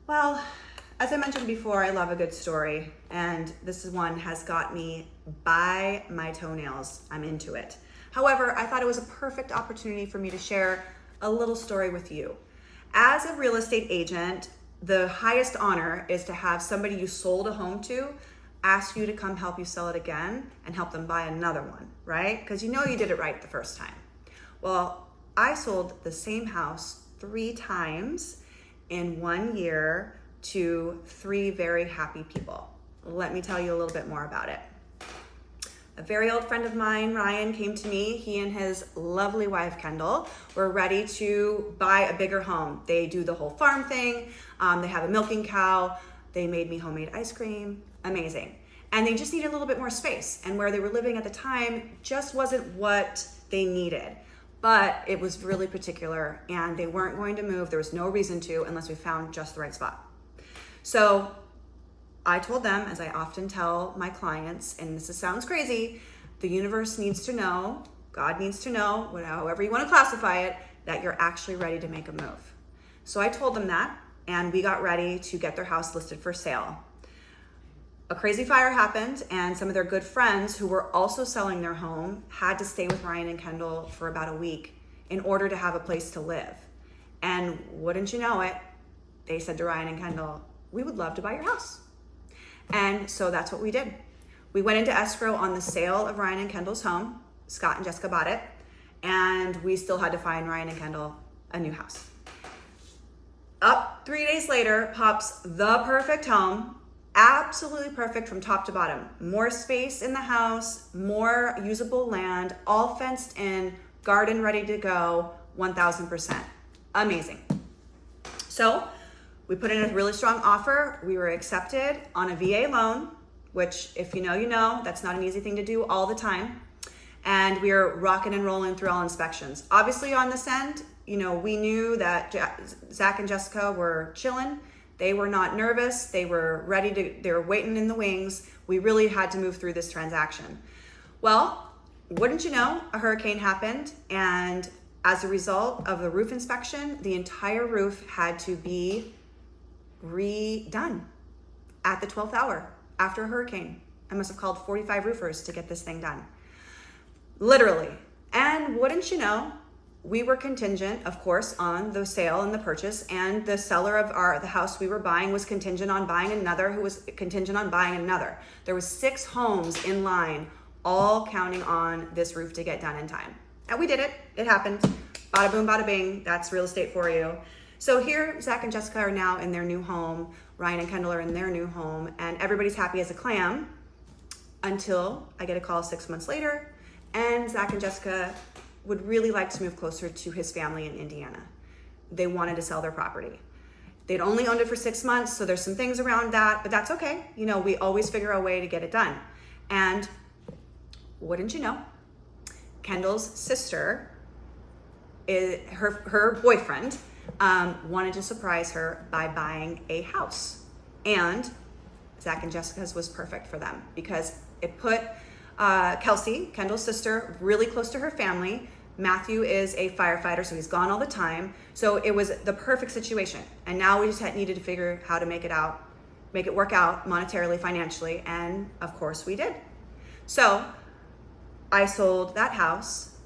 Well, as I mentioned before, I love a good story, and this one has got me by my toenails. I'm into it. However, I thought it was a perfect opportunity for me to share a little story with you. As a real estate agent, the highest honor is to have somebody you sold a home to ask you to come help you sell it again and help them buy another one, right? Because you know you did it right the first time. Well, I sold the same house 3 times in 1 year to 3 very happy people. Let me tell you a little bit more about it. A very old friend of mine, Ryan, came to me. He and his lovely wife, Kendall, were ready to buy a bigger home. They do the whole farm thing. They have a milking cow. They made me homemade ice cream. Amazing. And they just needed a little bit more space. And where they were living at the time just wasn't what they needed. But it was really particular, and they weren't going to move. There was no reason to unless we found just the right spot. So I told them, as I often tell my clients, and this sounds crazy, the universe needs to know, God needs to know, however you want to classify it, that you're actually ready to make a move. So I told them that, and we got ready to get their house listed for sale. A crazy fire happened, and some of their good friends who were also selling their home had to stay with Ryan and Kendall for about a week in order to have a place to live. And wouldn't you know it, they said to Ryan and Kendall, "We would love to buy your house." And so that's what we did. We went into escrow on the sale of Ryan and Kendall's home. Scott and Jessica bought it, and we still had to find Ryan and Kendall a new house. Up 3 days later pops the perfect home. Absolutely perfect from top to bottom. More space in the house, more usable land, all fenced in, garden ready to go, 1000%. Amazing. So we put in a really strong offer. We were accepted on a VA loan, which if you know, you know, that's not an easy thing to do all the time. And we were rocking and rolling through all inspections. Obviously on this end, you know, we knew that Zach and Jessica were chilling. They were not nervous. They were they were waiting in the wings. We really had to move through this transaction. Well, wouldn't you know, a hurricane happened, and as a result of the roof inspection, the entire roof had to be redone at the 12th hour after a hurricane. I must have called 45 roofers to get this thing done. Literally. And wouldn't you know, we were contingent, of course, on the sale and the purchase, and the seller of the house we were buying was contingent on buying another, who was contingent on buying another. There was 6 homes in line, all counting on this roof to get done in time. And we did it. It happened. Bada boom, bada bing. That's real estate for you. So here, Zach and Jessica are now in their new home. Ryan and Kendall are in their new home, and everybody's happy as a clam until I get a call 6 months later, and Zach and Jessica would really like to move closer to his family in Indiana. They wanted to sell their property. They'd only owned it for 6 months, so there's some things around that, but that's okay. You know, we always figure a way to get it done. And wouldn't you know, Kendall's sister, her boyfriend, wanted to surprise her by buying a house. And Zach and Jessica's was perfect for them because it put Kelsey, Kendall's sister, really close to her family. Matthew is a firefighter, so he's gone all the time. So it was the perfect situation. And now we just needed to figure how to make it work out monetarily, financially, and of course we did. So I sold that house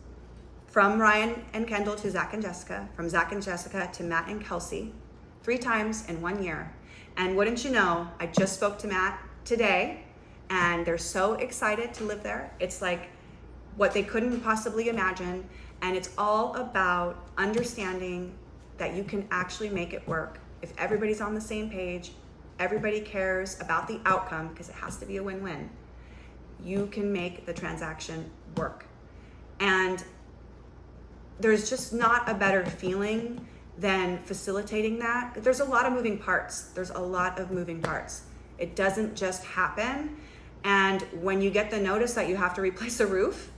from Ryan and Kendall to Zach and Jessica, from Zach and Jessica to Matt and Kelsey, 3 times in 1 year. And wouldn't you know, I just spoke to Matt today, and they're so excited to live there. It's like what they couldn't possibly imagine. And it's all about understanding that you can actually make it work. If everybody's on the same page, everybody cares about the outcome, because it has to be a win-win, you can make the transaction work. And there's just not a better feeling than facilitating that. There's a lot of moving parts. It doesn't just happen. And when you get the notice that you have to replace a roof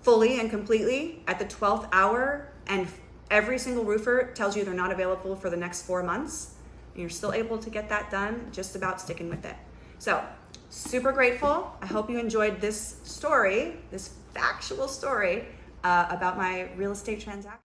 fully and completely at the 12th hour, and every single roofer tells you they're not available for the next 4 months, and you're still able to get that done, just about sticking with it. So super grateful. I hope you enjoyed this story, this factual story about my real estate transaction.